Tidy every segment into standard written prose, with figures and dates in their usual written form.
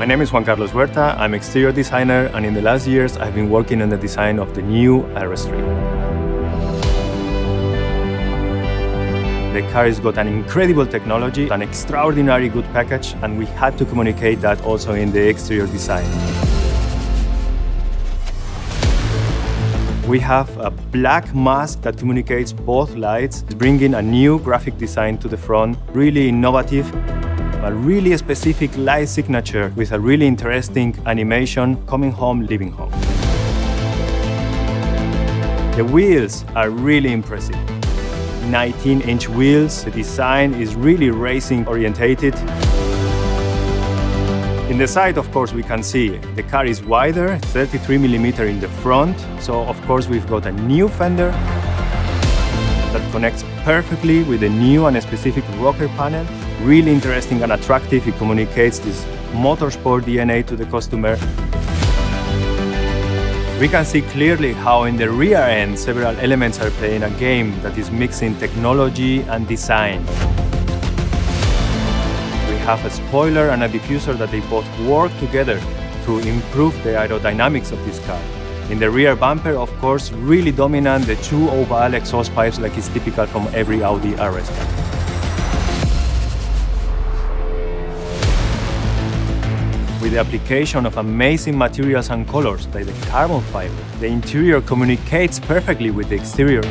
My name is Juan Carlos Huerta. I'm exterior designer, and in the last years, I've been working on the design of the new RS3. The car has got an incredible technology, an extraordinary good package, and we had to communicate that also in the exterior design. We have a black mask that communicates both lights, bringing a new graphic design to the front, really innovative, a really specific light signature with a really interesting animation, coming home, leaving home. The wheels are really impressive. 19-inch wheels, the design is really racing orientated. In the side, of course, we can see the car is wider, 33mm in the front. So, of course, we've got a new fender that connects perfectly with the new and specific rocker panel. Really interesting and attractive. It communicates this motorsport DNA to the customer. We can see clearly how in the rear end several elements are playing a game that is mixing technology and design. We have a spoiler and a diffuser that they both work together to improve the aerodynamics of this car. In the rear bumper, of course, really dominant the two oval exhaust pipes like is typical from every Audi RS car. With the application of amazing materials and colors like the carbon fiber, the interior communicates perfectly with the exterior.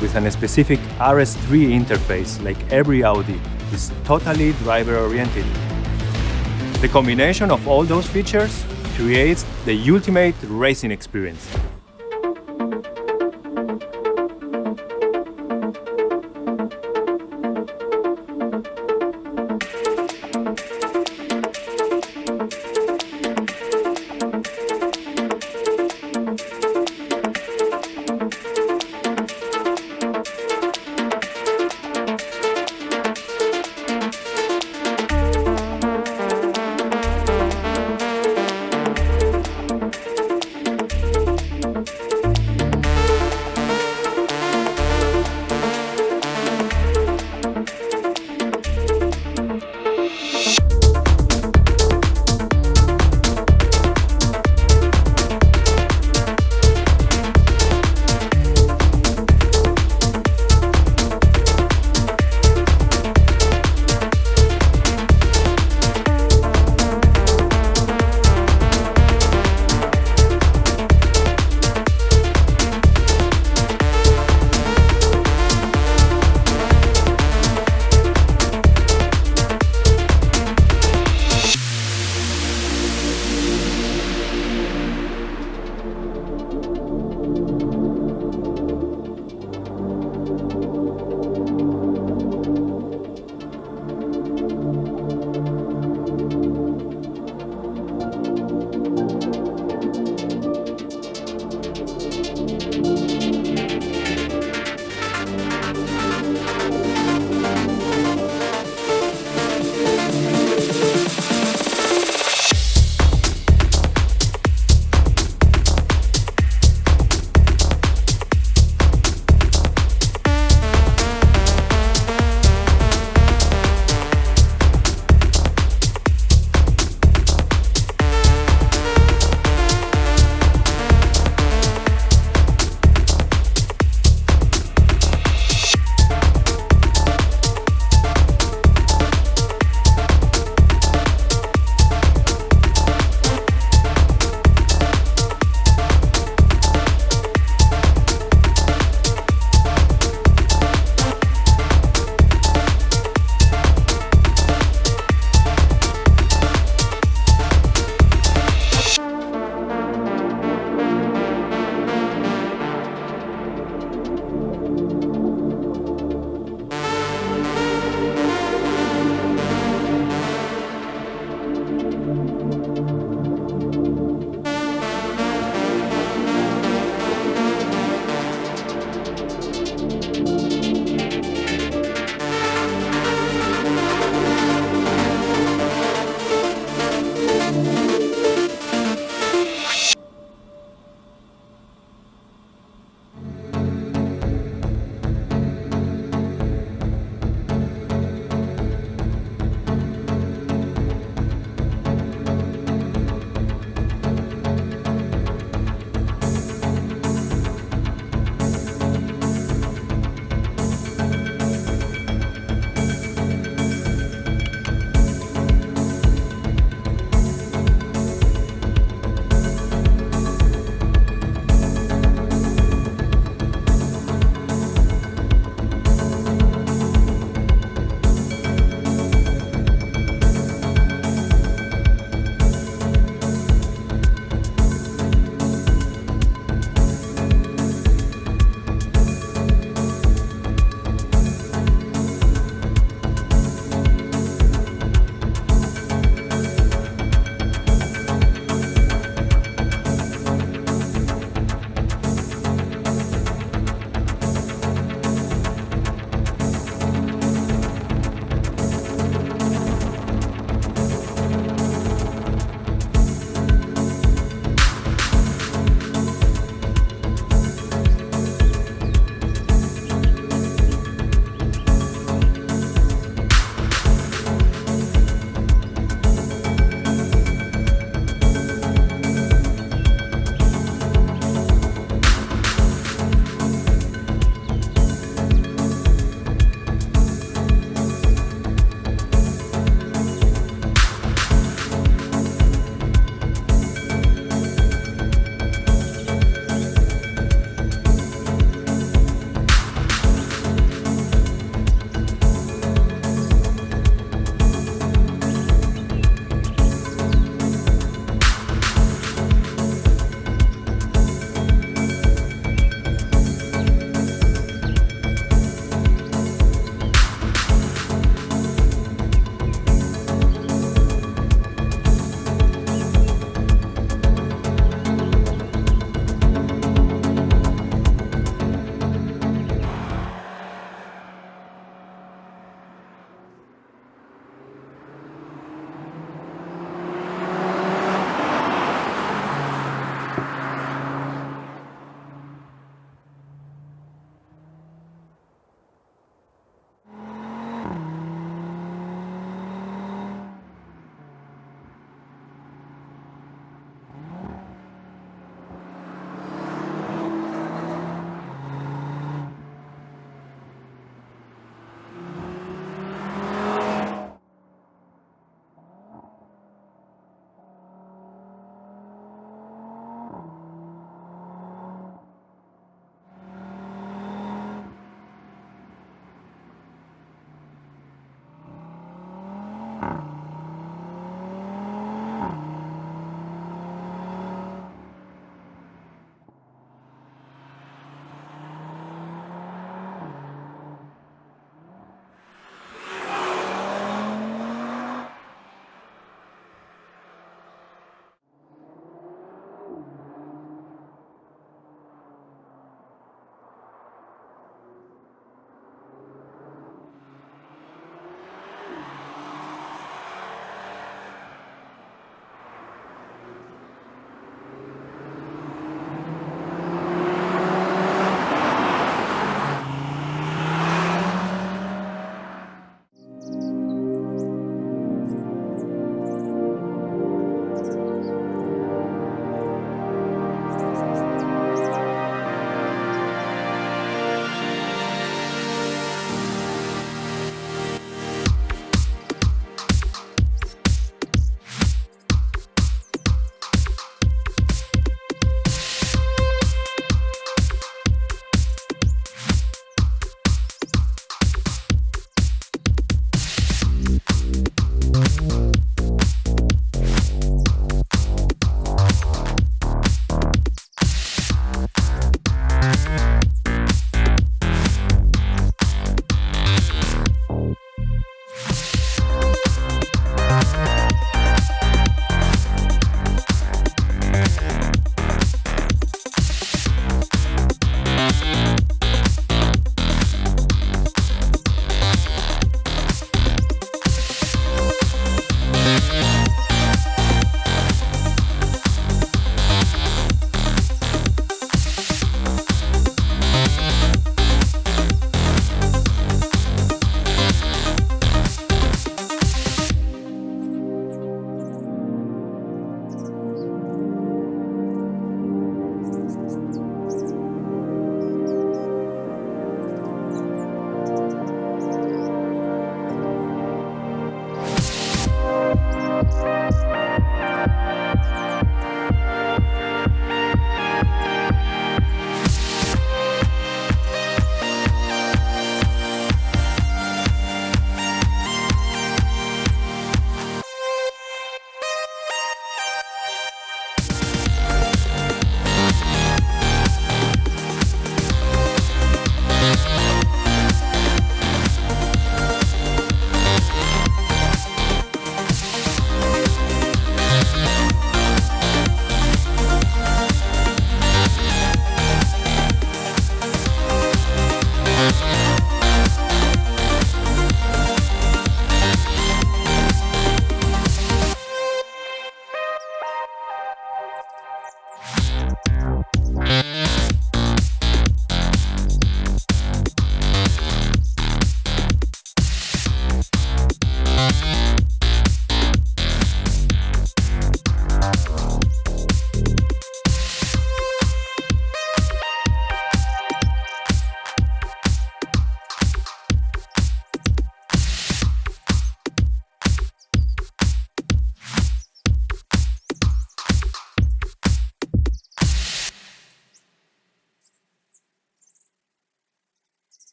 With a specific RS3 interface like every Audi, is totally driver-oriented. The combination of all those features creates the ultimate racing experience.